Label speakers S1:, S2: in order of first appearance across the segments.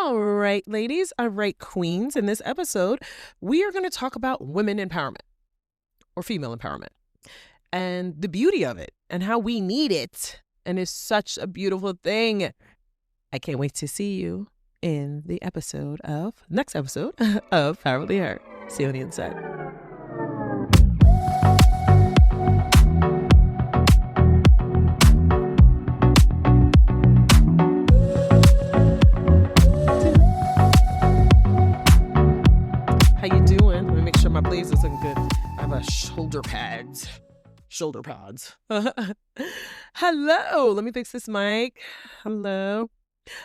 S1: All right, ladies. All right, queens. In this episode, we are going to talk about women empowerment or female empowerment and the beauty of it and how we need it. And it's such a beautiful thing. I can't wait to see you in the next episode of Powerfully Her. See you on the inside. How you doing? Let me make sure my blaze isn't good. I have a shoulder pads. Hello. Let me fix this mic. Hello.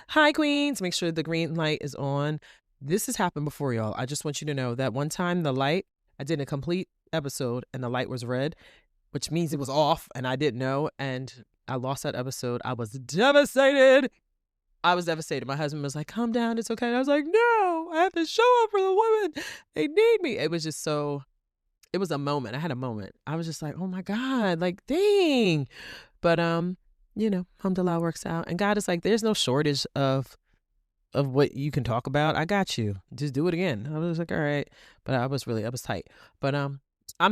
S1: Hi, queens. Make sure the green light is on. This has happened before, y'all. I just want you to know that one time I did a complete episode and the light was red, which means it was off and I didn't know. And I lost that episode. I was devastated. My husband was like, calm down. It's okay. And I was like, no, I have to show up for the women. They need me. It was just it was a moment. I had a moment. I was just like, oh my God, like, dang. But, alhamdulillah works out. And God is like, there's no shortage of what you can talk about. I got you. Just do it again. I was like, all right. But I was tight. But I'm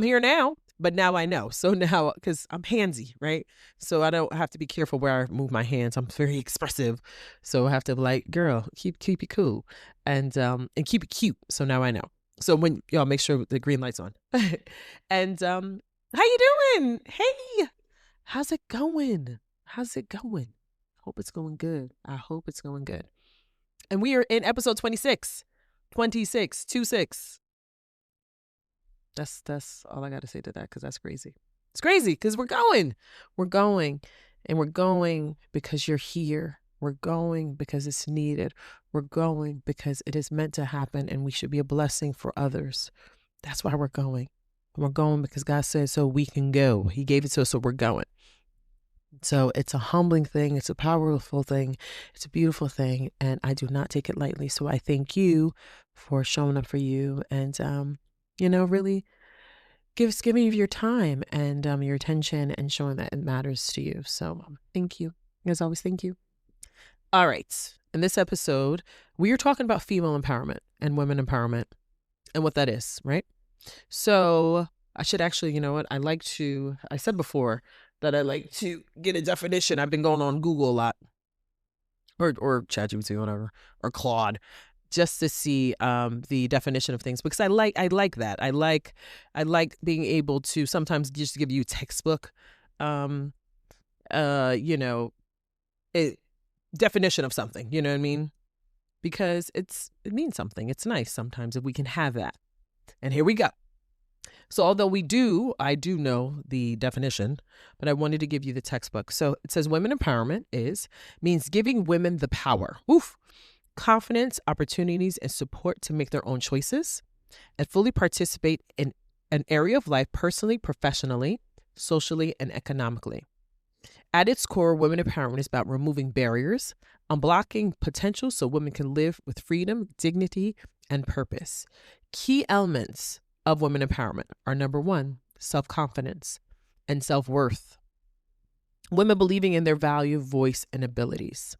S1: here now. But now I know. So now, because I'm handsy, right? So I don't have to be careful where I move my hands. I'm very expressive. So I have to be like, girl, keep it cool and keep it cute. So now I know. So when y'all make sure the green light's on. And how you doing? Hey, how's it going? Hope it's going good. I hope it's going good. And we are in episode 26. 26. That's all I got to say to that, because that's crazy. It's crazy because we're going, and we're going because you're here. We're going because it's needed. We're going because it is meant to happen, and we should be a blessing for others. That's why we're going. We're going because God said so we can go. He gave it to us, so we're going. So it's a humbling thing. It's a powerful thing. It's a beautiful thing, and I do not take it lightly. So I thank you for showing up for you and, really giving you your time and your attention and showing that it matters to you. So thank you. As always, thank you. All right. In this episode, we are talking about female empowerment and women empowerment and what that is, right? So I should actually, I said before that I like to get a definition. I've been going on Google a lot or ChatGPT, whatever, or Claude, just to see the definition of things, because I like that. I like being able to sometimes just give you textbook, definition of something. You know what I mean? Because it means something. It's nice sometimes if we can have that. And here we go. So although I do know the definition, but I wanted to give you the textbook. So it says women empowerment means giving women the power, confidence, opportunities, and support to make their own choices and fully participate in an area of life personally, professionally, socially, and economically. At its core, women empowerment is about removing barriers, unblocking potential so women can live with freedom, dignity, and purpose. Key elements of women empowerment are: number one, self-confidence and self-worth. Women believing in their value, voice, and abilities.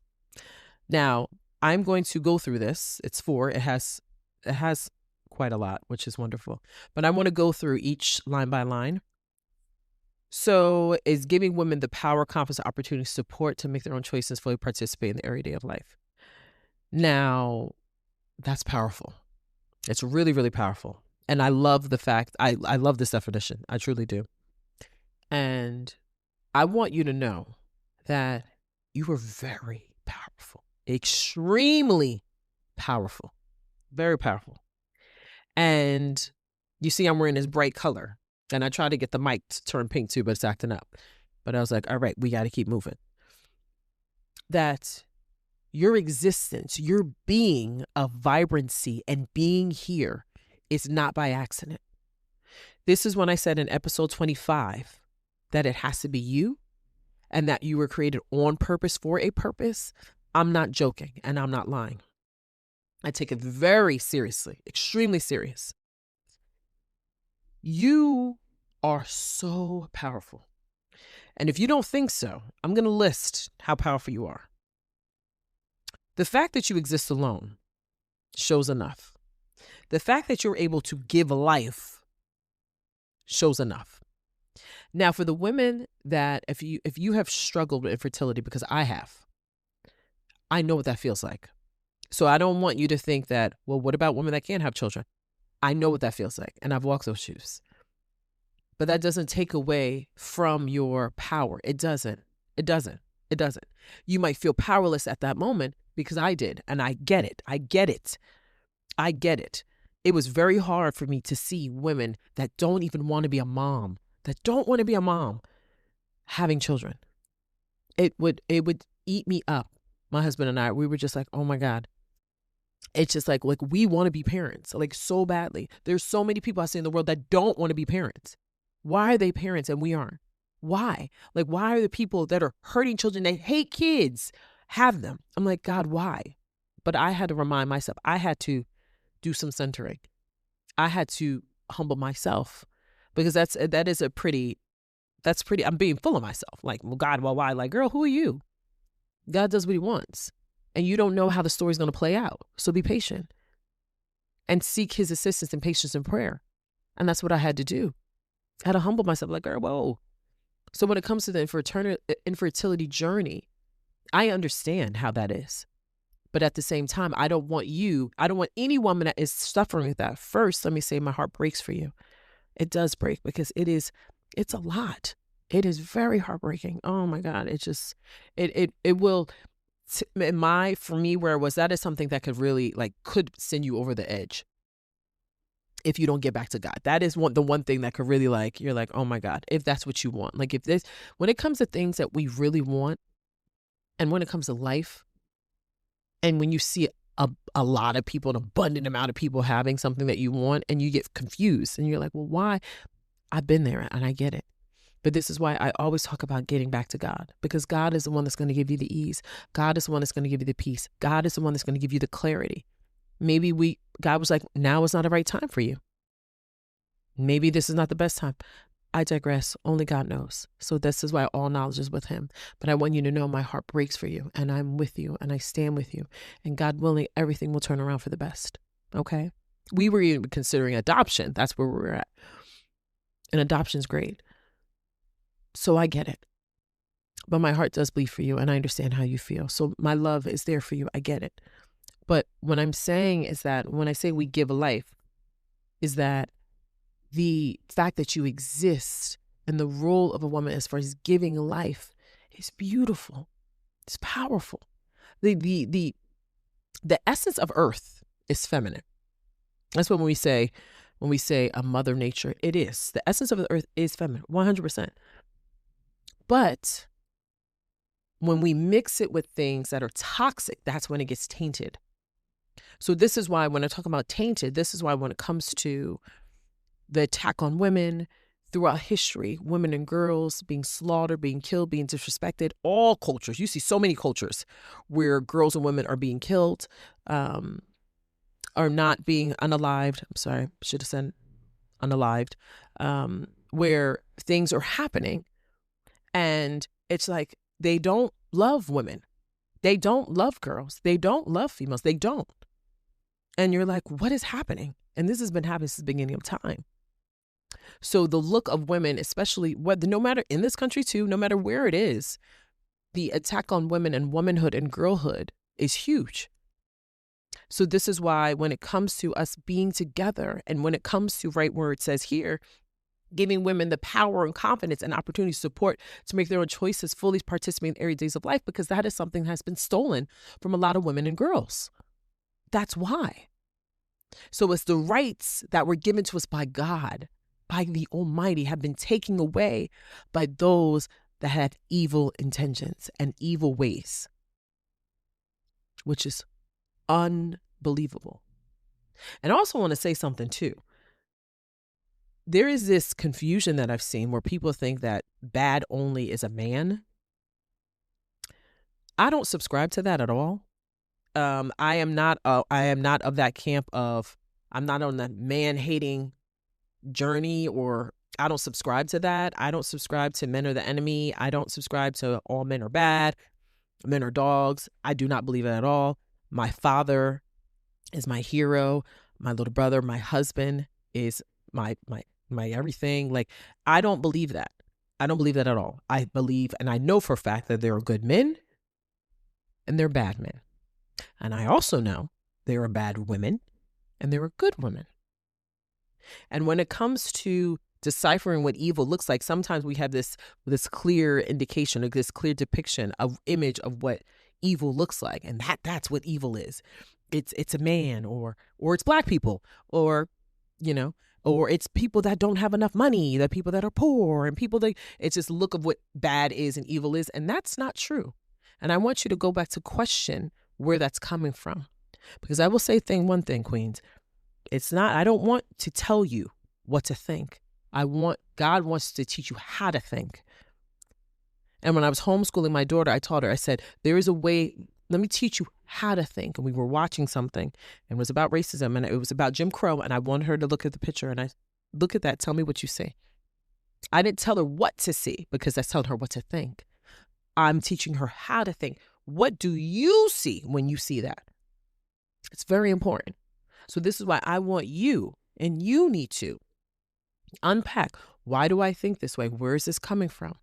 S1: Now, I'm going to go through this. It's 4. It has quite a lot, which is wonderful. But I want to go through each line by line. So it's giving women the power, confidence, opportunity, support to make their own choices, fully participate in the everyday of life. Now, that's powerful. It's really, really powerful. And I love the fact, I love this definition. I truly do. And I want you to know that you are very powerful, extremely powerful, very powerful. And you see, I'm wearing this bright color, and I try to get the mic to turn pink too, but it's acting up. But I was like, all right, we got to keep moving. That your existence, your being of vibrancy and being here is not by accident. This is when I said in episode 25 that it has to be you and that you were created on purpose for a purpose. I'm not joking and I'm not lying. I take it very seriously, extremely serious. You are so powerful. And if you don't think so, I'm going to list how powerful you are. The fact that you exist alone shows enough. The fact that you're able to give life shows enough. Now, for the women that if you have struggled with infertility, because I have, I know what that feels like. So I don't want you to think that, well, what about women that can't have children? I know what that feels like, and I've walked those shoes. But that doesn't take away from your power. It doesn't. It doesn't. It doesn't. You might feel powerless at that moment, because I did, and I get it. I get it. I get it. It was very hard for me to see women that don't even want to be a mom, having children. It would eat me up. My husband and I, we were just like, oh my God. It's just like we want to be parents, like so badly. There's so many people I see in the world that don't want to be parents. Why are they parents and we aren't? Why? Like, why are the people that are hurting children, they hate kids, have them? I'm like, God, why? But I had to remind myself, I had to do some centering. I had to humble myself, because that's pretty, I'm being full of myself. Like, well, God, well, why? Like, girl, who are you? God does what he wants. And you don't know how the story's going to play out. So be patient and seek his assistance and patience and prayer. And that's what I had to do. I had to humble myself, like, girl, whoa. So when it comes to the infertility journey, I understand how that is. But at the same time, I don't want any woman that is suffering with that. First, let me say my heart breaks for you. It does break, because it's a lot. It is very heartbreaking. Oh my God. It will, for me, where it was, that is something that could really could send you over the edge if you don't get back to God. That is the one thing that could really you're like, oh my God, if that's what you want. When it comes to things that we really want, and when it comes to life, and when you see a lot of people, an abundant amount of people having something that you want, and you get confused and you're like, well, why? I've been there and I get it. But this is why I always talk about getting back to God, because God is the one that's going to give you the ease. God is the one that's going to give you the peace. God is the one that's going to give you the clarity. Maybe God was like, now is not the right time for you. Maybe this is not the best time. I digress. Only God knows. So this is why all knowledge is with him. But I want you to know my heart breaks for you, and I'm with you, and I stand with you. And God willing, everything will turn around for the best. Okay? We were even considering adoption. That's where we were at. And adoption's great. So I get it. But my heart does bleed for you, and I understand how you feel. So my love is there for you. I get it. But what I'm saying is that when I say we give a life, is that the fact that you exist and the role of a woman as far as giving life is beautiful. It's powerful. The essence of earth is feminine. That's what when we say a mother nature, it is. The essence of the earth is feminine, 100%. But when we mix it with things that are toxic, that's when it gets tainted. So this is why when I talk about tainted, this is why when it comes to the attack on women throughout history, women and girls being slaughtered, being killed, being disrespected, all cultures. You see so many cultures where girls and women are being killed, are not being unalived. I'm sorry, should have said unalived, where things are happening. And it's like they don't love women. They don't love girls. They don't love females. They don't. And you're like, what is happening? And this has been happening since the beginning of time. So the look of women, especially no matter in this country too, no matter where it is, the attack on women and womanhood and girlhood is huge. So this is why when it comes to us being together, and when it comes to right where it says here, giving women the power and confidence and opportunity support to make their own choices, fully participate in every days of life, because that is something that has been stolen from a lot of women and girls. That's why. So it's the rights that were given to us by God, by the Almighty, have been taken away by those that have evil intentions and evil ways, which is unbelievable. And I also want to say something too. There is this confusion that I've seen where people think that bad only is a man. I don't subscribe to that at all. I am not of that camp of, I'm not on that man-hating journey, or I don't subscribe to that. I don't subscribe to men are the enemy. I don't subscribe to all men are bad, men are dogs. I do not believe it at all. My father is my hero. My little brother, my husband is my everything. Like, I don't believe that. I don't believe that at all. I believe, and I know for a fact that there are good men and there are bad men. And I also know there are bad women and there are good women. And when it comes to deciphering what evil looks like, sometimes we have this clear indication, or this clear depiction of image of what evil looks like, and that's what evil is. It's a man, or it's black people, or or it's people that don't have enough money, the people that are poor, and people that it's just look of what bad is and evil is, and that's not true. And I want you to go back to question where that's coming from, because I will say one thing, Queens. It's not, I don't want to tell you what to think. God wants to teach you how to think. And when I was homeschooling my daughter, I taught her, I said, there is a way, let me teach you how to think. And we were watching something, and it was about racism, and it was about Jim Crow. And I wanted her to look at the picture, and I look at that, tell me what you see. I didn't tell her what to see, because I told her what to think. I'm teaching her how to think. What do you see when you see that? It's very important. So this is why I want you, and you need to unpack, why do I think this way? Where is this coming from?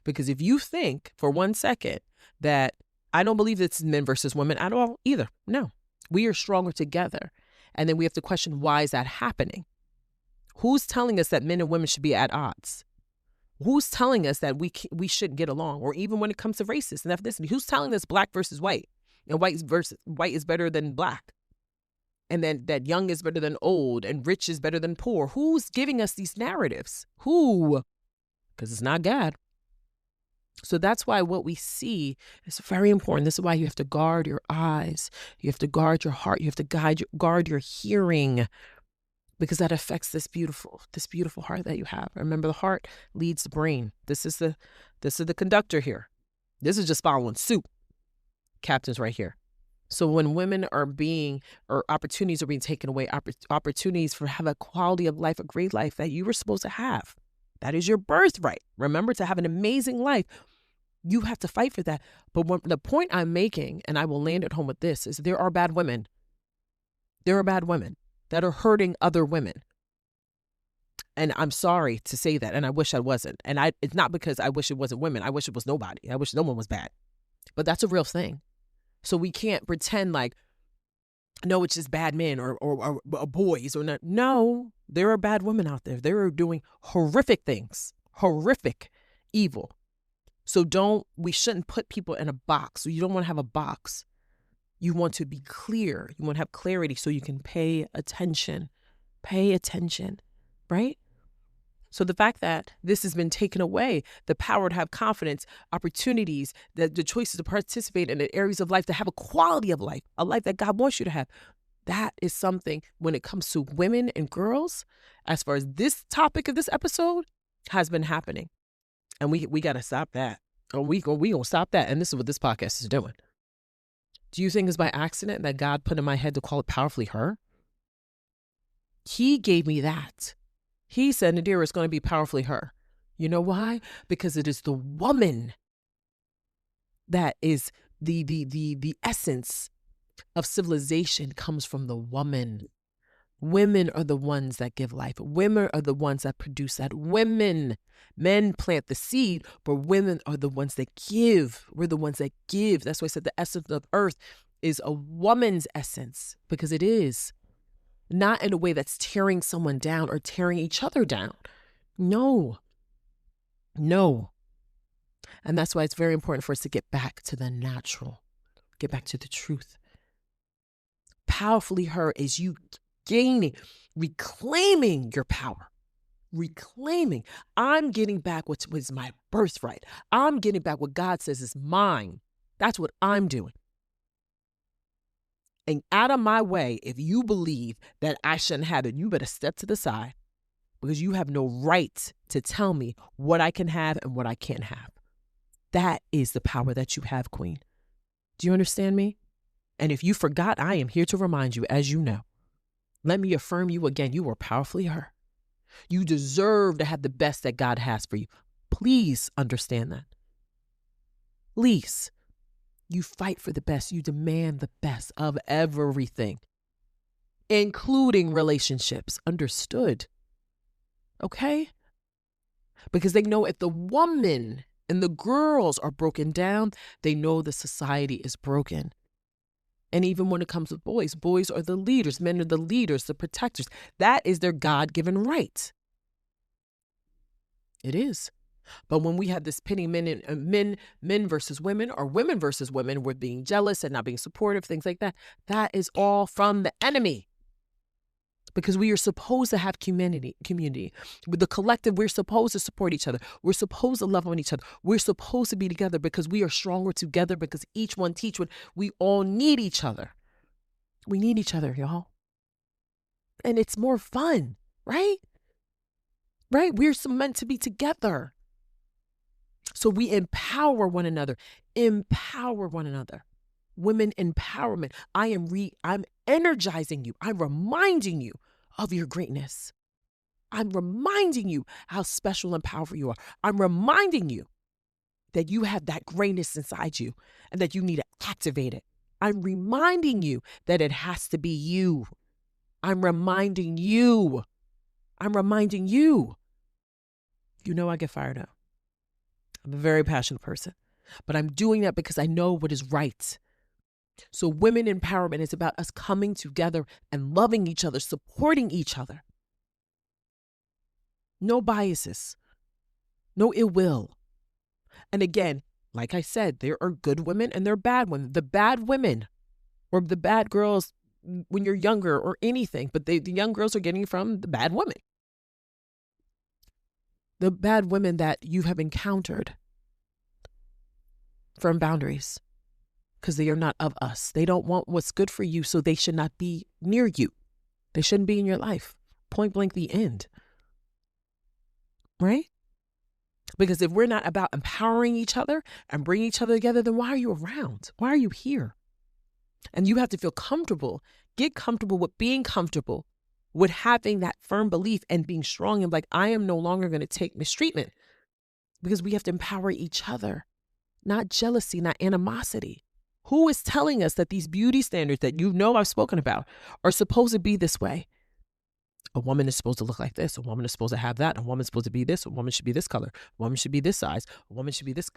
S1: Because if you think for 1 second that I don't believe it's men versus women at all either. No, we are stronger together. And then we have to question, why is that happening? Who's telling us that men and women should be at odds? Who's telling us that we shouldn't get along? Or even when it comes to racism and ethnicity, who's telling us black versus white, and white is better than black? And then that young is better than old, and rich is better than poor. Who's giving us these narratives? Who? Because it's not God. So that's why what we see is very important. This is why you have to guard your eyes. You have to guard your heart. You have to guard your hearing, because that affects this beautiful heart that you have. Remember, the heart leads the brain. This is the conductor here. This is just following suit. Captain's right here. So when women or opportunities are being taken away, opportunities for have a quality of life, a great life that you were supposed to have, that is your birthright. Remember, to have an amazing life, you have to fight for that. But the point I'm making, and I will land at home with this, is there are bad women. There are bad women that are hurting other women. And I'm sorry to say that, and I wish I wasn't. And it's not because I wish it wasn't women. I wish it was nobody. I wish no one was bad. But that's a real thing. So we can't pretend like, no, it's just bad men or boys or not. No, there are bad women out there. They are doing horrific things, horrific evil. So we shouldn't put people in a box. So you don't want to have a box. You want to be clear. You want to have clarity so you can pay attention, right? So the fact that this has been taken away, the power to have confidence, opportunities, the choices to participate in the areas of life, to have a quality of life, a life that God wants you to have, that is something when it comes to women and girls, as far as this topic of this episode, has been happening. And we got to stop that. We going to stop that. And this is what this podcast is doing. Do you think it's by accident that God put in my head to call it Powerfully Her? He gave me that. He said, Nadira, it's going to be Powerfully Her. You know why? Because it is the woman that is the essence of civilization, comes from the woman. Women are the ones that give life. Women are the ones that produce that. Men plant the seed, but women are the ones that give. We're the ones that give. That's why I said the essence of earth is a woman's essence, because it is. Not in a way that's tearing someone down or tearing each other down. No. And that's why it's very important for us to get back to the natural, get back to the truth. Powerfully Her is you reclaiming your power. I'm getting back what was my birthright. I'm getting back what God says is mine. That's what I'm doing. And out of my way, if you believe that I shouldn't have it, you better step to the side, because you have no right to tell me what I can have and what I can't have. That is the power that you have, Queen. Do you understand me? And if you forgot, I am here to remind you, as you know. Let me affirm you again. You are Powerfully Her. You deserve to have the best that God has for you. Please understand that. Please. You fight for the best. You demand the best of everything, including relationships. Understood? Okay? Because they know if the woman and the girls are broken down, they know the society is broken. And even when it comes to boys, boys are the leaders, men are the leaders, the protectors. That is their God-given right. It is. But when we have this pitting men versus women, or women versus women, we're being jealous and not being supportive, things like that, that is all from the enemy. Because we are supposed to have community. With the collective, we're supposed to support each other. We're supposed to love on each other. We're supposed to be together because we are stronger together, because each one teach one. We all need each other. We need each other, y'all. And it's more fun, right? Right? We're meant to be together. So we empower one another. Empower one another. Women empowerment. I'm energizing you. I'm reminding you of your greatness. I'm reminding you how special and powerful you are. I'm reminding you that you have that greatness inside you and that you need to activate it. I'm reminding you that it has to be you. I'm reminding you. I'm reminding you. You know I get fired up. I'm a very passionate person, but I'm doing that because I know what is right. So women empowerment is about us coming together and loving each other, supporting each other. No biases, no ill will. And again, like I said, there are good women and there are bad women. The bad women or the bad girls when you're younger or anything, but the young girls are getting from the bad women. The bad women that you have encountered. Firm boundaries. Because they are not of us. They don't want what's good for you, so they should not be near you. They shouldn't be in your life. Point blank, the end. Right? Because if we're not about empowering each other and bringing each other together, then why are you around? Why are you here? And you have to feel comfortable. Get comfortable with being comfortable, with having that firm belief and being strong and like, I am no longer going to take mistreatment. Because we have to empower each other. Not jealousy, not animosity. Who is telling us that these beauty standards that you know I've spoken about are supposed to be this way? A woman is supposed to look like this. A woman is supposed to have that. A woman is supposed to be this. A woman should be this color. A woman should be this size. A woman should be this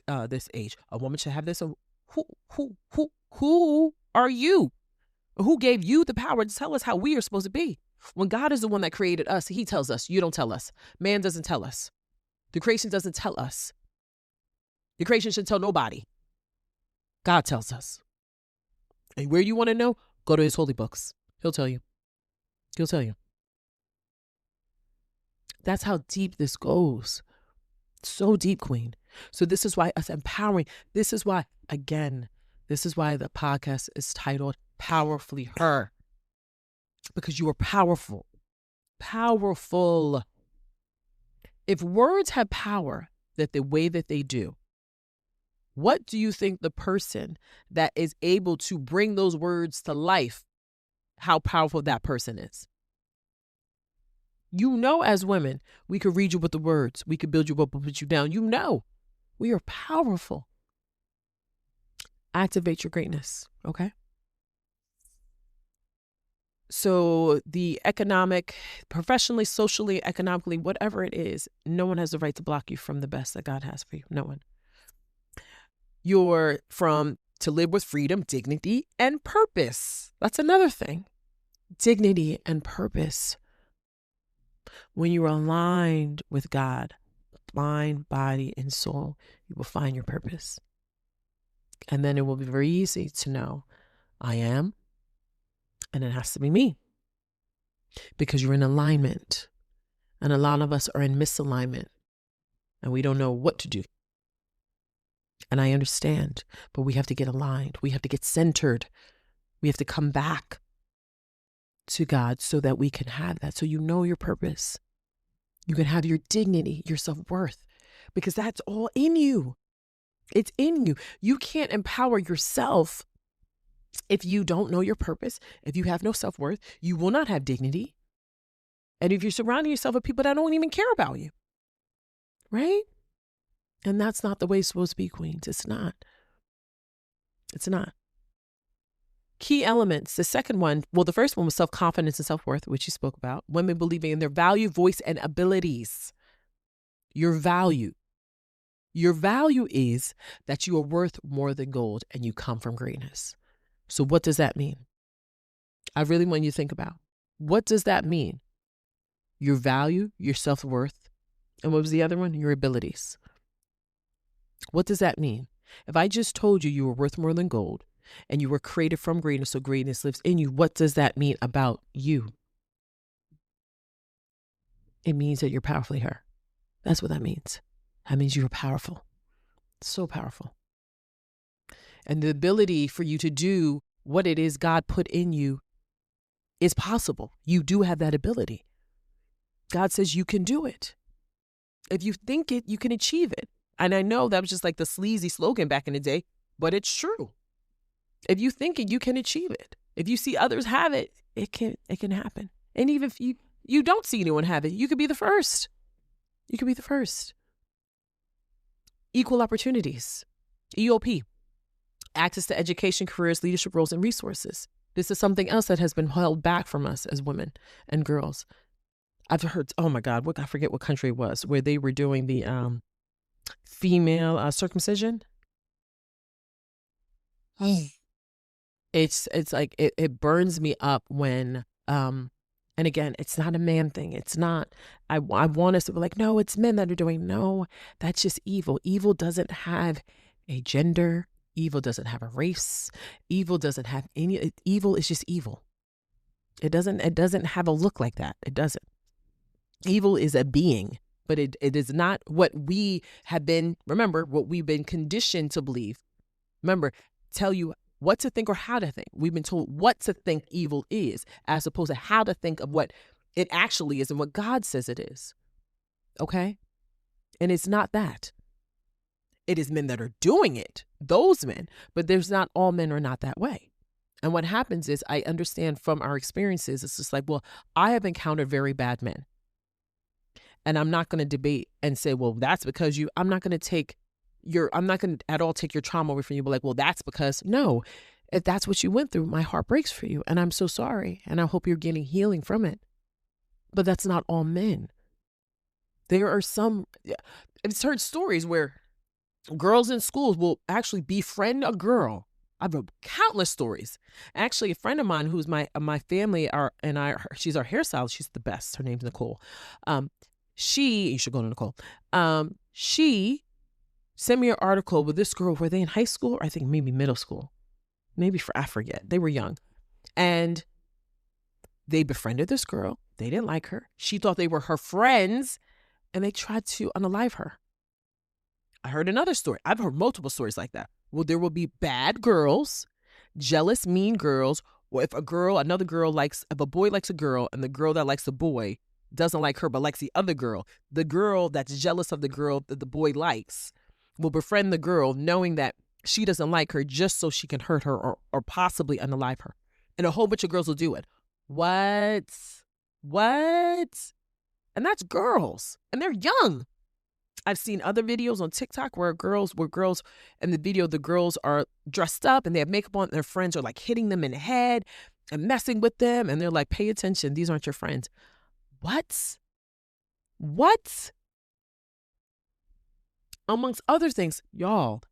S1: age. A woman should have this. Who are you? Who gave you the power to tell us how we are supposed to be? When God is the one that created us, he tells us. You don't tell us. Man doesn't tell us. The creation doesn't tell us. The creation shouldn't tell nobody. God tells us. And where you want to know, go to his holy books. He'll tell you. He'll tell you. That's how deep this goes. So deep, Queen. So this is why us empowering, this is why, again, this is why the podcast is titled Powerfully Her. Because you are powerful. Powerful. If words have power that the way that they do, what do you think the person that is able to bring those words to life, how powerful that person is? You know, as women, we could read you with the words. We could build you up and put you down. You know, we are powerful. Activate your greatness, okay? So the economic, professionally, socially, economically, whatever it is, no one has the right to block you from the best that God has for you. No one. You're from to live with freedom, dignity, and purpose. That's another thing. Dignity and purpose. When you are aligned with God, mind, body, and soul, you will find your purpose. And then it will be very easy to know, I am, and it has to be me. Because you're in alignment. And a lot of us are in misalignment. And we don't know what to do. And I understand, but we have to get aligned. We have to get centered. We have to come back to God so that we can have that. So you know your purpose. You can have your dignity, your self-worth, because that's all in you. It's in you. You can't empower yourself if you don't know your purpose. If you have no self-worth, you will not have dignity. And if you're surrounding yourself with people that don't even care about you, right? And that's not the way it's supposed to be, queens. It's not. It's not. Key elements. The second one, well, the first one was self-confidence and self-worth, which you spoke about. Women believing in their value, voice, and abilities. Your value. Your value is that you are worth more than gold and you come from greatness. So what does that mean? I really want you to think about, what does that mean? Your value, your self-worth, and what was the other one? Your abilities. What does that mean? If I just told you you were worth more than gold and you were created from greatness, so greatness lives in you, what does that mean about you? It means that you're powerfully her. That's what that means. That means you're powerful. So powerful. And the ability for you to do what it is God put in you is possible. You do have that ability. God says you can do it. If you think it, you can achieve it. And I know that was just like the sleazy slogan back in the day, but it's true. If you think it, you can achieve it. If you see others have it, it can happen. And even if you don't see anyone have it, you could be the first. You could be the first. Equal opportunities. EOP. Access to education, careers, leadership roles, and resources. This is something else that has been held back from us as women and girls. I've heard, oh my God, I forget what country it was, where they were doing the female circumcision. It's like, it burns me up when, and again, it's not a man thing. It's not, I want us to be like, no, it's men that are doing, no, that's just evil. Evil doesn't have a gender. Evil doesn't have a race. Evil doesn't have evil is just evil. It doesn't have a look like that. It doesn't. Evil is a being, but it is not what we have been, remember, what we've been conditioned to believe. Remember, tell you what to think or how to think. We've been told what to think evil is, as opposed to how to think of what it actually is and what God says it is. Okay? And it's not that. It is men that are doing it, those men, but there's not all men are not that way. And what happens is, I understand from our experiences, it's just like, well, I have encountered very bad men. And I'm not going to debate and say, well, that's because I'm not going to at all take your trauma away from you, but like, well, that's because, no, if that's what you went through, my heart breaks for you. And I'm so sorry. And I hope you're getting healing from it. But that's not all men. There are I've heard stories where girls in schools will actually befriend a girl. I've heard countless stories. Actually, a friend of mine who's my family she's our hairstylist. She's the best. Her name's Nicole. You should go to Nicole. She sent me an article with this girl. Were they in high school? Or I think maybe middle school. I forget. They were young. And they befriended this girl. They didn't like her. She thought they were her friends. And they tried to unalive her. I heard another story. I've heard multiple stories like that. Well, there will be bad girls, jealous, mean girls, or if a boy likes a girl and the girl that likes the boy doesn't like her but likes the other girl, the girl that's jealous of the girl that the boy likes will befriend the girl knowing that she doesn't like her just so she can hurt her or possibly unalive her. And a whole bunch of girls will do it. What? And that's girls. And they're young. I've seen other videos on TikTok where girls in the video, the girls are dressed up and they have makeup on and their friends are like hitting them in the head and messing with them. And they're like, pay attention. These aren't your friends. What? Amongst other things, y'all,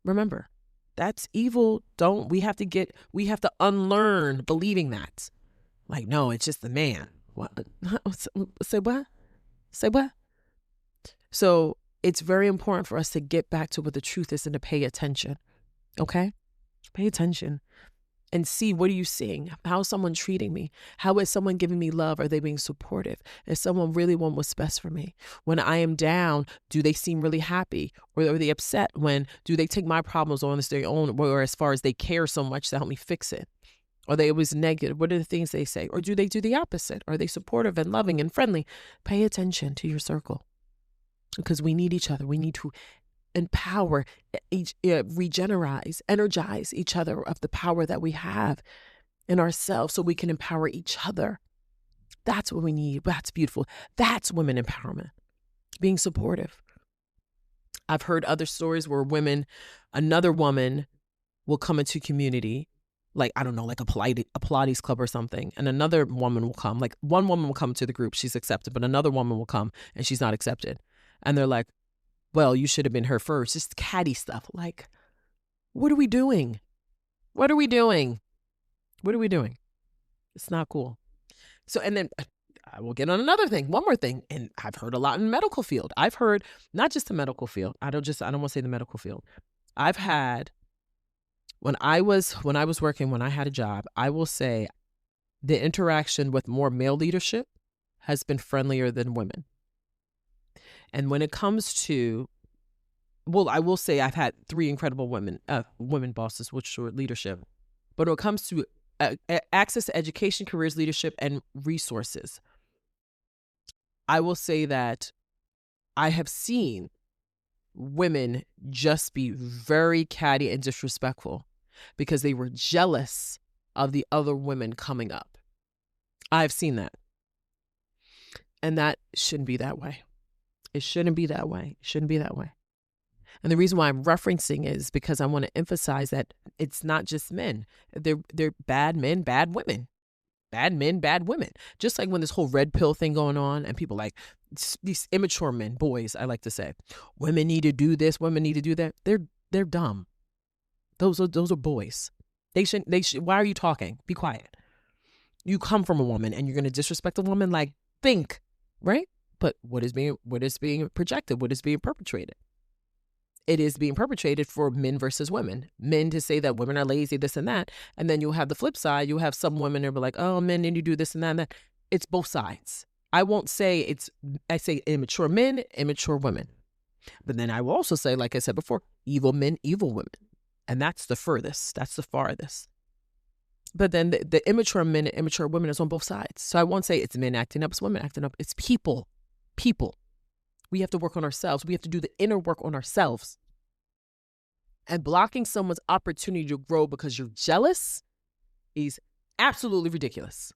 S1: remember, that's evil. We have to unlearn believing that. Like, no, it's just the man. What? Say what? So it's very important for us to get back to what the truth is and to pay attention. Okay? Pay attention and see, what are you seeing? How is someone treating me? How is someone giving me love? Are they being supportive? Is someone really want what's best for me? When I am down, do they seem really happy? Or are they upset? Do they take my problems on as their own, or as far as they care so much to help me fix it? Are they always negative? What are the things they say? Or do they do the opposite? Are they supportive and loving and friendly? Pay attention to your circle. Because we need each other. We need to empower, energize each other of the power that we have in ourselves so we can empower each other. That's what we need. That's beautiful. That's women empowerment. Being supportive. I've heard other stories where another woman will come into community, like, I don't know, like a Pilates club or something, and another woman will come. Like, one woman will come to the group, she's accepted, but another woman will come and she's not accepted. And they're like, well, you should have been her first. Just catty stuff. Like, what are we doing? What are we doing? What are we doing? It's not cool. So, and then I will get on another thing, one more thing. And I've heard a lot in the medical field. I've heard not just the medical field. I don't want to say the medical field. I've had, when I was working, when I had a job, I will say the interaction with more male leadership has been friendlier than women. And when it comes to, well, I will say I've had 3 incredible women bosses, which were leadership. But when it comes to access to education, careers, leadership, and resources, I will say that I have seen women just be very catty and disrespectful because they were jealous of the other women coming up. I've seen that. And that shouldn't be that way. It shouldn't be that way. It shouldn't be that way. And the reason why I'm referencing is because I want to emphasize that it's not just men. They're bad men, bad women. Bad men, bad women. Just like when this whole red pill thing going on and people like these immature men, boys, I like to say, women need to do this, women need to do that. They're dumb. Those are boys. They should. Why are you talking? Be quiet. You come from a woman and you're going to disrespect a woman. Like, think, right? But what is being projected? What is being perpetrated? It is being perpetrated for men versus women. Men to say that women are lazy, this and that. And then you'll have the flip side. You'll have some women that will be like, oh, men need to do this and that and that. It's both sides. I won't say I say immature men, immature women. But then I will also say, like I said before, evil men, evil women. And that's the furthest. That's the farthest. But then the immature men and immature women is on both sides. So I won't say it's men acting up, it's women acting up. It's people. People. We have to work on ourselves. We have to do the inner work on ourselves. And blocking someone's opportunity to grow because you're jealous is absolutely ridiculous.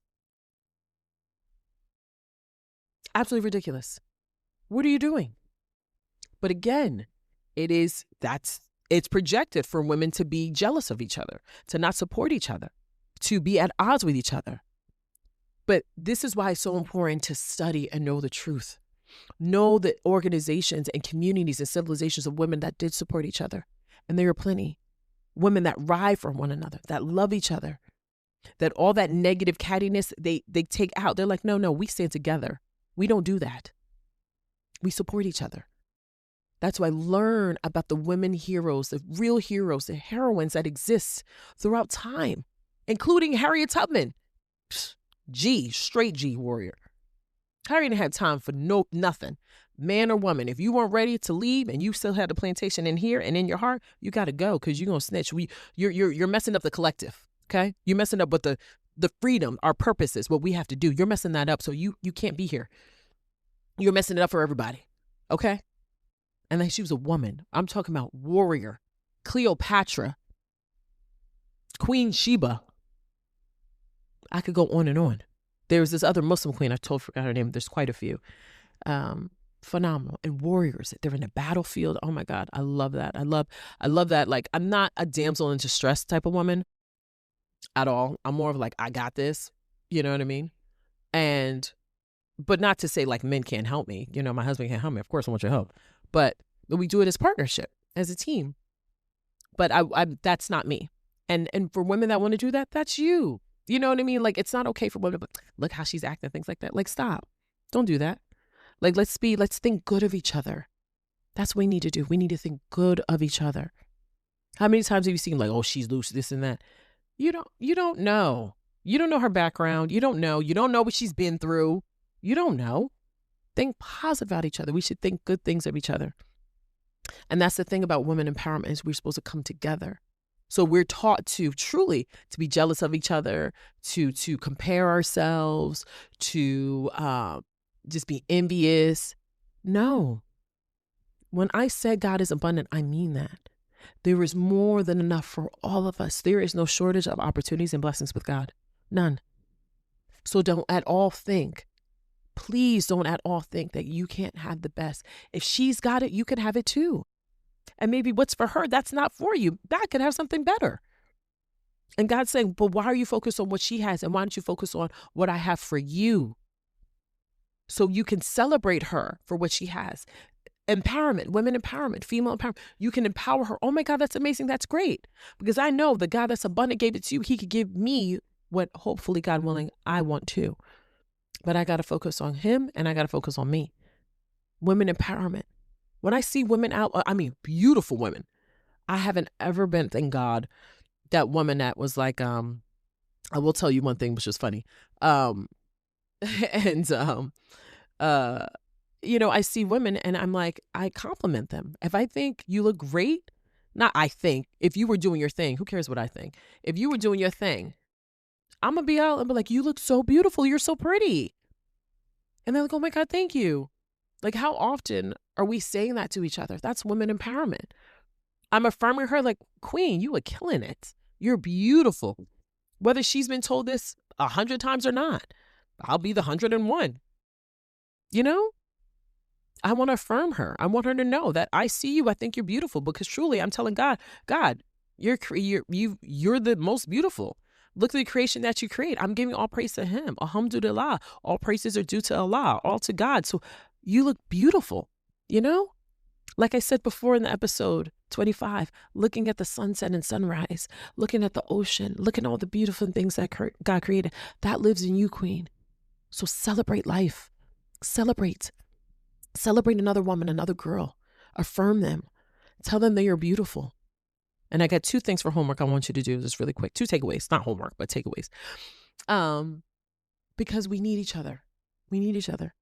S1: Absolutely ridiculous. What are you doing? But again, it's projected for women to be jealous of each other, to not support each other, to be at odds with each other. But this is why it's so important to study and know the truth. Know the organizations and communities and civilizations of women that did support each other. And there are plenty. Women that ride for one another, that love each other, that all that negative cattiness, they take out. They're like, no, we stand together. We don't do that. We support each other. That's why learn about the women heroes, the real heroes, the heroines that exist throughout time, including Harriet Tubman. Straight G warrior. Harry didn't have time for nothing. Man or woman, if you weren't ready to leave and you still had the plantation in here and in your heart, you got to go because you're going to snitch. You're messing up the collective, okay? You're messing up with the freedom, our purposes, what we have to do. You're messing that up, so you can't be here. You're messing it up for everybody, okay? And then she was a woman. I'm talking about warrior, Cleopatra, Queen Sheba. I could go on and on. There was this other Muslim queen, forgot her name. There's quite a few. Phenomenal. And warriors, they're in the battlefield. Oh my God, I love that. I love that. Like, I'm not a damsel in distress type of woman at all. I'm more of like, I got this. You know what I mean? But not to say like men can't help me. You know, my husband can't help me. Of course I want your help. But we do it as partnership, as a team. But that's not me. And for women that want to do that, that's you. You know what I mean? Like, it's not okay for women to look how she's acting, things like that. Like, stop. Don't do that. Like, let's think good of each other. That's what we need to do. We need to think good of each other. How many times have you seen like, oh, she's loose, this and that? You don't know. You don't know her background. You don't know what she's been through. You don't know. Think positive about each other. We should think good things of each other. And that's the thing about women empowerment is we're supposed to come together. So we're taught to truly to be jealous of each other, to compare ourselves, to just be envious. No. When I said God is abundant, I mean that. There is more than enough for all of us. There is no shortage of opportunities and blessings with God. None. So don't at all think, please don't at all think that you can't have the best. If she's got it, you can have it too. And maybe what's for her, that's not for you. God could have something better. And God's saying, but why are you focused on what she has? And why don't you focus on what I have for you? So you can celebrate her for what she has. Empowerment, women empowerment, female empowerment. You can empower her. Oh my God, that's amazing. That's great. Because I know the God that's abundant gave it to you. He could give me what hopefully, God willing, I want too. But I got to focus on him and I got to focus on me. Women empowerment. When I see women out, I mean, beautiful women. I haven't ever been, thank God, that woman that was like, I will tell you one thing, which is funny. And, I see women and I'm like, I compliment them. If I think you look great, not I think, if you were doing your thing, who cares what I think? If you were doing your thing, I'm going to be out and be like, you look so beautiful. You're so pretty. And they're like, oh my God, thank you. Like, how often are we saying that to each other? That's women empowerment. I'm affirming her like, Queen, you are killing it. You're beautiful. Whether she's been told this 100 times or not, I'll be the 101. I want to affirm her. I want her to know that I see you. I think you're beautiful because truly I'm telling God, you're the most beautiful. Look at the creation that you create. I'm giving all praise to him. Alhamdulillah. All praises are due to Allah, all to God. So you look beautiful, Like I said before in the episode 25, looking at the sunset and sunrise, looking at the ocean, looking at all the beautiful things that God created, that lives in you, Queen. So celebrate life. Celebrate another woman, another girl. Affirm them. Tell them they are beautiful. And I got 2 things for homework I want you to do just really quick. 2 takeaways, not homework, but takeaways. Because we need each other. We need each other.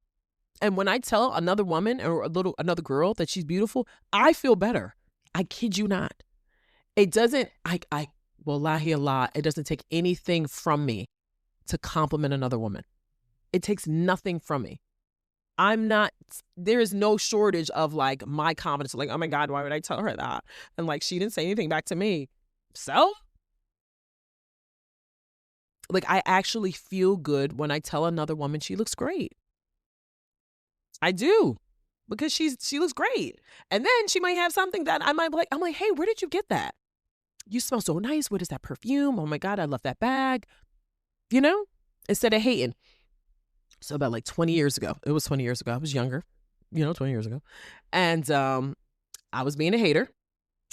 S1: And when I tell another woman or another girl that she's beautiful, I feel better. I kid you not. It doesn't, wallahi Allah, it doesn't take anything from me to compliment another woman. It takes nothing from me. There is no shortage of like my confidence. Like, oh my God, why would I tell her that? And like, she didn't say anything back to me. So like, I actually feel good when I tell another woman she looks great. I do, because she looks great. And then she might have something that I might be like, I'm like, hey, where did you get that? You smell so nice. What is that perfume? Oh my God, I love that bag. Instead of hating. So about like 20 years ago, it was 20 years ago. I was younger, 20 years ago. And I was being a hater.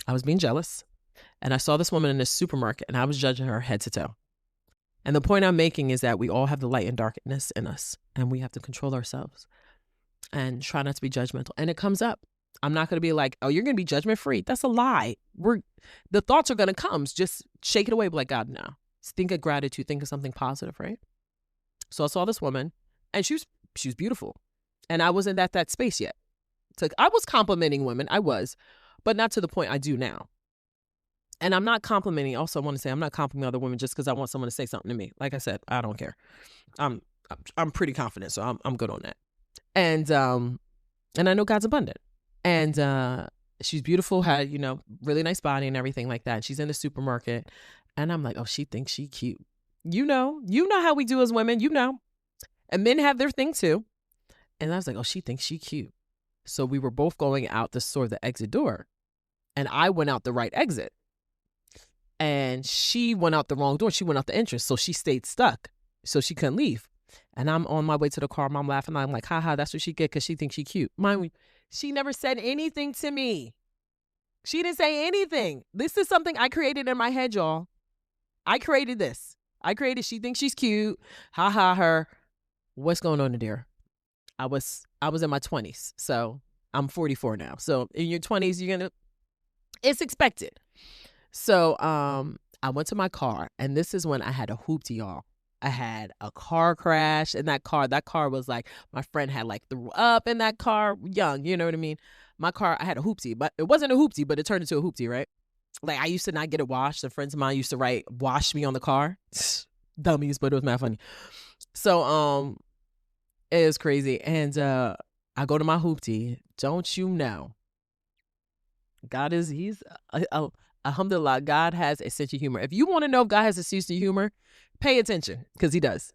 S1: I was being jealous. And I saw this woman in this supermarket and I was judging her head to toe. And the point I'm making is that we all have the light and darkness in us and we have to control ourselves and try not to be judgmental. And it comes up. I'm not going to be like, oh, you're going to be judgment free. That's a lie. The thoughts are going to come. Just shake it away. Be like, God, no. Think of gratitude. Think of something positive, right? So I saw this woman. And she was beautiful. And I wasn't at that space yet. So I was complimenting women. I was. But not to the point I do now. And I'm not complimenting. Also, I want to say I'm not complimenting other women just because I want someone to say something to me. Like I said, I don't care. I'm pretty confident. So I'm good on that. And I know God's abundant. And she's beautiful. Had, really nice body and everything like that. She's in the supermarket. And I'm like, oh, she thinks she cute. You know how we do as women. And men have their thing too. And I was like, oh, she thinks she cute. So we were both going out the exit door. And I went out the right exit. And she went out the wrong door. She went out the entrance. So she stayed stuck. So she couldn't leave. And I'm on my way to the car. Mom laughing. I'm like, haha, that's what she get because she thinks she cute. Mind you, she never said anything to me. She didn't say anything. This is something I created in my head, y'all. I created this. She thinks she's cute. Ha her. What's going on, Nadira? I was in my 20s, so I'm 44 now. So in your 20s, it's expected. So I went to my car, and this is when I had a hoopty, y'all. I had a car crash in that car. That car was like, my friend had like threw up in that car, young, you know what I mean? My car, I had a hoopty, but it wasn't a hoopty, but it turned into a hoopty, right? Like I used to not get it washed. The friends of mine used to write, wash me on the car. Dummies, but it was mad funny. So, it is crazy. And I go to my hoopty. Don't you know? Alhamdulillah, God has a sense of humor. If you want to know if God has a sense of humor, pay attention, because he does.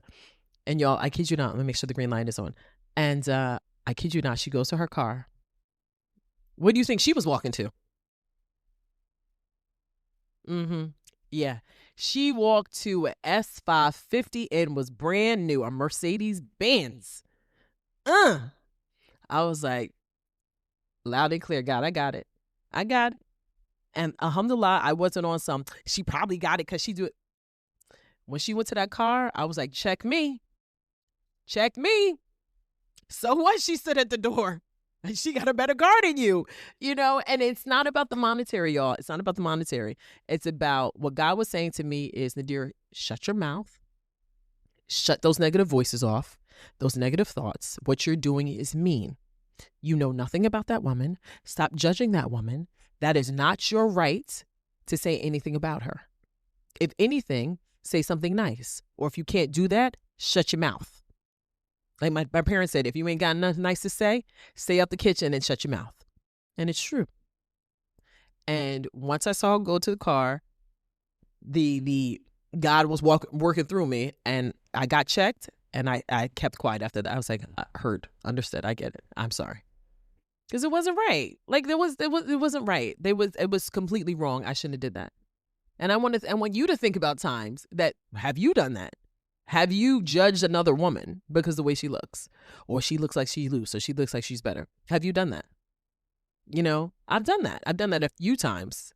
S1: And y'all, I kid you not, let me make sure the green light is on. And I kid you not, she goes to her car. What do you think she was walking to? Mm-hmm. Yeah. She walked to a S550 and was brand new, a Mercedes Benz. I was like, loud and clear, God, I got it. I got it. And alhamdulillah, I wasn't on some, she probably got it because she do it. When she went to that car, I was like, check me. Check me. So what? She stood at the door. And she got a better car than you, and it's not about the monetary, y'all. It's not about the monetary. It's about what God was saying to me is, Nadira, shut your mouth. Shut those negative voices off, those negative thoughts. What you're doing is mean. You know nothing about that woman. Stop judging that woman. That is not your right to say anything about her. If anything, say something nice. Or if you can't do that, shut your mouth. Like my parents said, if you ain't got nothing nice to say, stay out the kitchen and shut your mouth. And it's true. And once I saw her go to the car, the God was working through me, and I got checked, and I kept quiet after that. I was like, heard, understood, I get it. I'm sorry. Because it wasn't right. Like it wasn't right. It was completely wrong. I shouldn't have did that. And I want you to think about times that, have you done that? Have you judged another woman because of the way she looks? Or she looks like she's loose, or she looks like she's better? Have you done that? I've done that. I've done that a few times,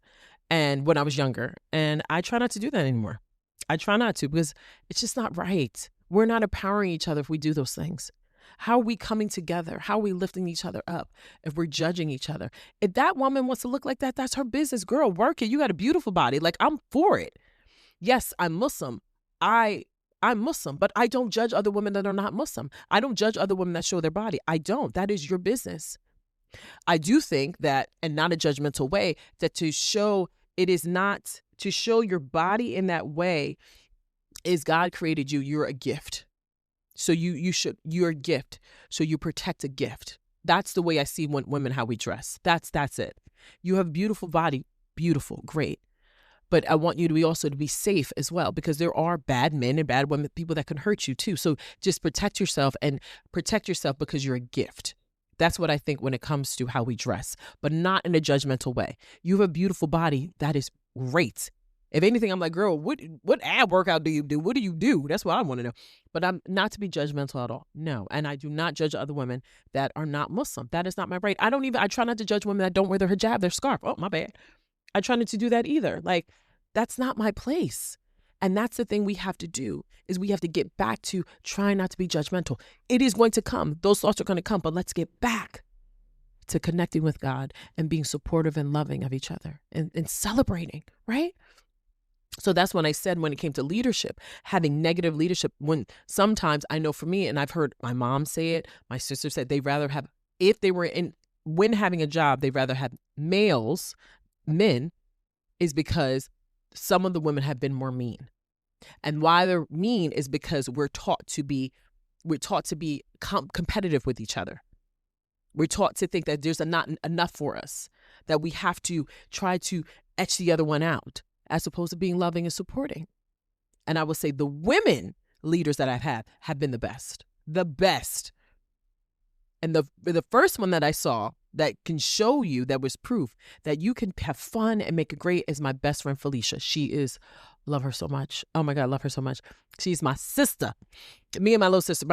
S1: and when I was younger. And I try not to do that anymore. I try not to, because it's just not right. We're not empowering each other if we do those things. How are we coming together? How are we lifting each other up if we're judging each other? If that woman wants to look like that, that's her business. Girl, work it. You got a beautiful body. Like, I'm for it. Yes, I'm Muslim. I'm Muslim, but I don't judge other women that are not Muslim. I don't judge other women that show their body. I don't. That is your business. I do think that, and not a judgmental way, that to show your body in that way is God created you. You're a gift. So you're a gift. So you protect a gift. That's the way I see women, how we dress. That's it. You have a beautiful body. Beautiful. Great. But I want you to be safe as well, because there are bad men and bad women, people that can hurt you too. So just protect yourself because you're a gift. That's what I think when it comes to how we dress, but not in a judgmental way. You have a beautiful body. That is great. If anything, I'm like, girl, what ab workout do you do? What do you do? That's what I want to know. But I'm not to be judgmental at all. No. And I do not judge other women that are not Muslim. That is not my right. I try not to judge women that don't wear their hijab, their scarf. Oh, my bad. I try not to do that either. Like, that's not my place. And that's the thing we have to do, is we have to get back to trying not to be judgmental. It is going to come. Those thoughts are going to come, but let's get back to connecting with God and being supportive and loving of each other and celebrating, right? So that's when I said, when it came to leadership, having negative leadership, when sometimes I know for me, and I've heard my mom say it, my sister said they'd rather have, when having a job, they'd rather have men, is because some of the women have been more mean. And why they're mean is because we're taught to be competitive with each other. We're taught to think that there's not enough for us, that we have to try to etch the other one out, as opposed to being loving and supporting. And I will say the women leaders that I've had have been the best. And the first one that I saw that can show you, that was proof that you can have fun and make it great, is my best friend Felicia. She is, love her so much. Oh my God, love her so much. She's my sister. Me and my little sister,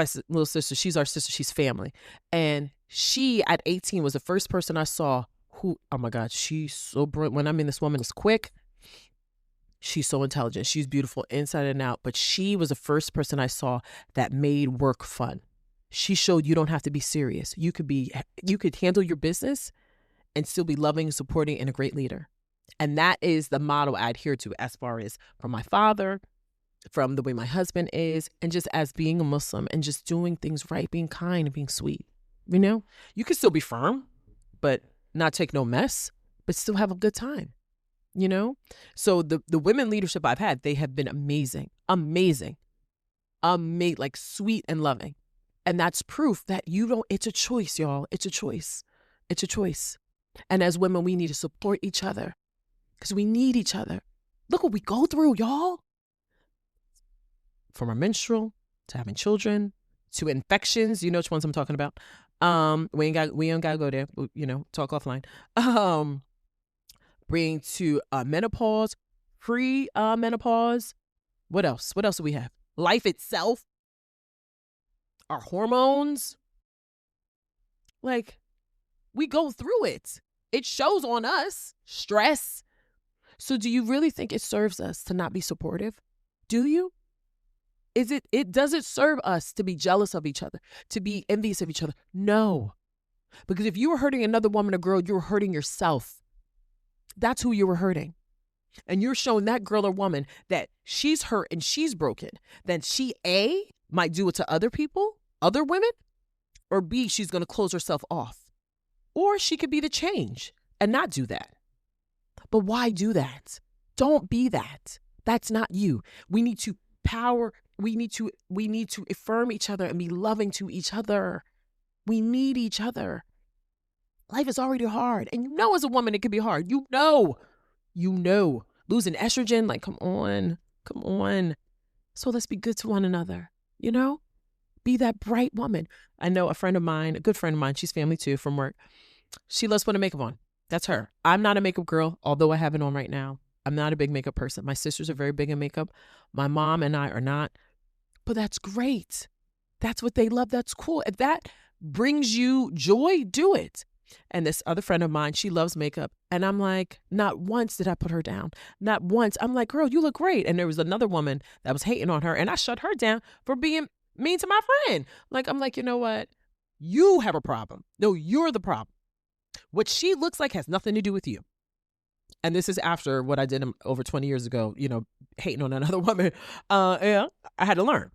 S1: she's our sister, she's family. And she, at 18, was the first person I saw who, oh my God, she's so brilliant. When I mean, this woman is quick. She's so intelligent. She's beautiful inside and out. But she was the first person I saw that made work fun. She showed you don't have to be serious. You could handle your business and still be loving and supporting and a great leader. And that is the model I adhere to, as far as from my father, from the way my husband is, and just as being a Muslim and just doing things right, being kind and being sweet. You can still be firm, but not take no mess, but still have a good time. So the women leadership I've had, they have been amazing, like sweet and loving. And that's proof that it's a choice, y'all. It's a choice. And as women, we need to support each other, because we need each other. Look what we go through, y'all. From our menstrual to having children to infections. You know which ones I'm talking about. We ain't got to go there. Talk offline. Bring to menopause, menopause. What else? What else do we have? Life itself, our hormones. Like, we go through it. It shows on us. Stress. So do you really think it serves us to not be supportive? Do you? Does it serve us to be jealous of each other, to be envious of each other? No. Because if you were hurting another woman or girl, you were hurting yourself. That's who you were hurting. And you're showing that girl or woman that she's hurt and she's broken. Then she, A, might do it to other people, other women, or B, she's going to close herself off. Or she could be the change and not do that. But why do that? Don't be that. That's not you. We need to affirm each other and be loving to each other. We need each other. Life is already hard. And you know, as a woman, it can be hard. You know, losing estrogen, like, come on. So let's be good to one another, you know? Be that bright woman. I know a friend of mine, a good friend of mine, she's family too from work. She loves putting makeup on. That's her. I'm not a makeup girl, although I have it on right now. I'm not a big makeup person. My sisters are very big in makeup. My mom and I are not. But that's great. That's what they love. That's cool. If that brings you joy, do it. And this other friend of mine, she loves makeup. And I'm like, not once did I put her down. Not once. I'm like, girl, you look great. And there was another woman that was hating on her. And I shut her down for being mean to my friend. Like, I'm like, you know what? You have a problem. No, you're the problem. What she looks like has nothing to do with you. And this is after what I did over 20 years ago, you know, hating on another woman. Yeah, I had to learn.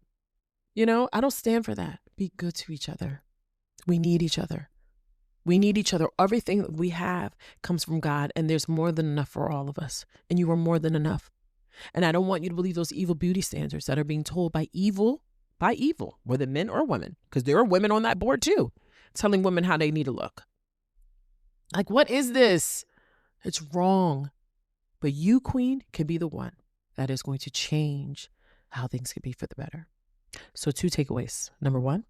S1: You know, I don't stand for that. Be good to each other. We need each other. We need each other. Everything that we have comes from God, and there's more than enough for all of us. And you are more than enough. And I don't want you to believe those evil beauty standards that are being told by evil, whether men or women, because there are women on that board too, telling women how they need to look. Like, what is this? It's wrong. But you, queen, can be the one that is going to change how things can be for the better. So 2 takeaways. Number 1,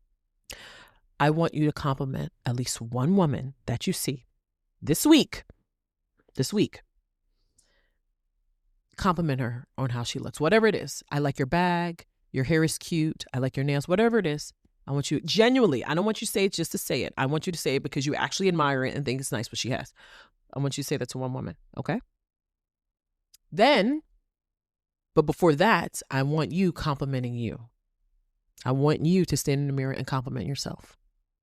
S1: I want you to compliment at least one woman that you see this week. Compliment her on how she looks, whatever it is. I like your bag. Your hair is cute. I like your nails, whatever it is. I want you genuinely, I don't want you to say it just to say it. I want you to say it because you actually admire it and think it's nice what she has. I want you to say that to one woman. Okay. Then, but before that, I want you complimenting you. I want you to stand in the mirror and compliment yourself.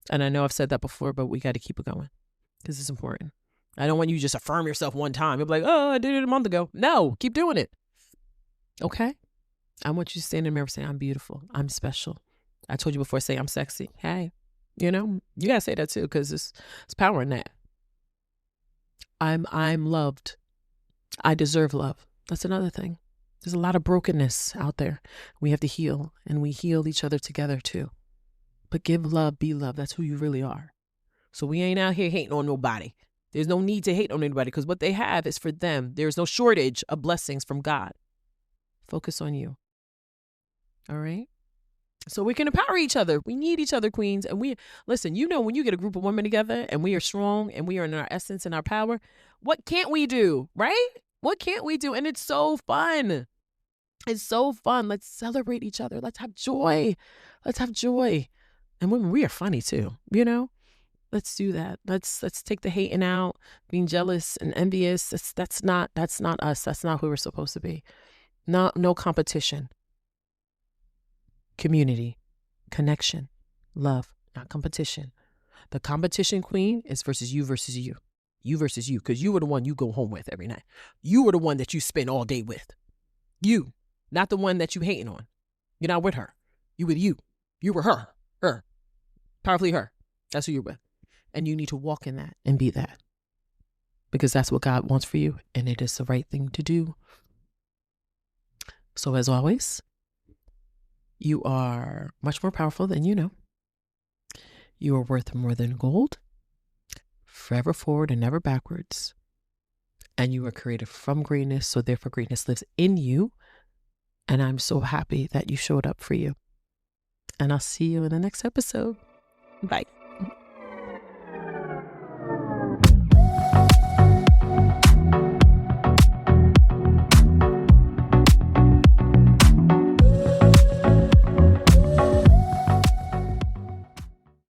S1: And I know I've said that before, but we got to keep it going because it's important. I don't want you to just affirm yourself one time. You'll be like, oh, I did it a month ago. No, keep doing it. Okay. I want you to stand in the mirror and say, I'm beautiful. I'm special. I told you before, say I'm sexy. Hey, you know, you got to say that too, because it's power in that. I'm loved. I deserve love. That's another thing. There's a lot of brokenness out there. We have to heal, and we heal each other together too. But give love, be love. That's who you really are. So we ain't out here hating on nobody. There's no need to hate on anybody because what they have is for them. There's no shortage of blessings from God. Focus on you. All right? So we can empower each other. We need each other, queens. And listen, you know, when you get a group of women together and we are strong and we are in our essence and our power, what can't we do, right? What can't we do? And it's so fun. It's so fun. Let's celebrate each other. Let's have joy. Let's have joy. And women, we are funny too, you know? Let's do that. Let's take the hating out, being jealous and envious. That's not us. That's not who we're supposed to be. No competition. Community, connection, love, not competition. The competition, queen, is versus you versus you. You versus you, because you were the one you go home with every night. You were the one that you spend all day with. You, not the one that you hating on. You're not with her. You with you. You were her. Her. Powerfully her. That's who you're with. And you need to walk in that and be that. Because that's what God wants for you. And it is the right thing to do. So as always, you are much more powerful than you know. You are worth more than gold. Forever forward and never backwards. And you are created from greatness. So therefore greatness lives in you. And I'm so happy that you showed up for you. And I'll see you in the next episode. Bye.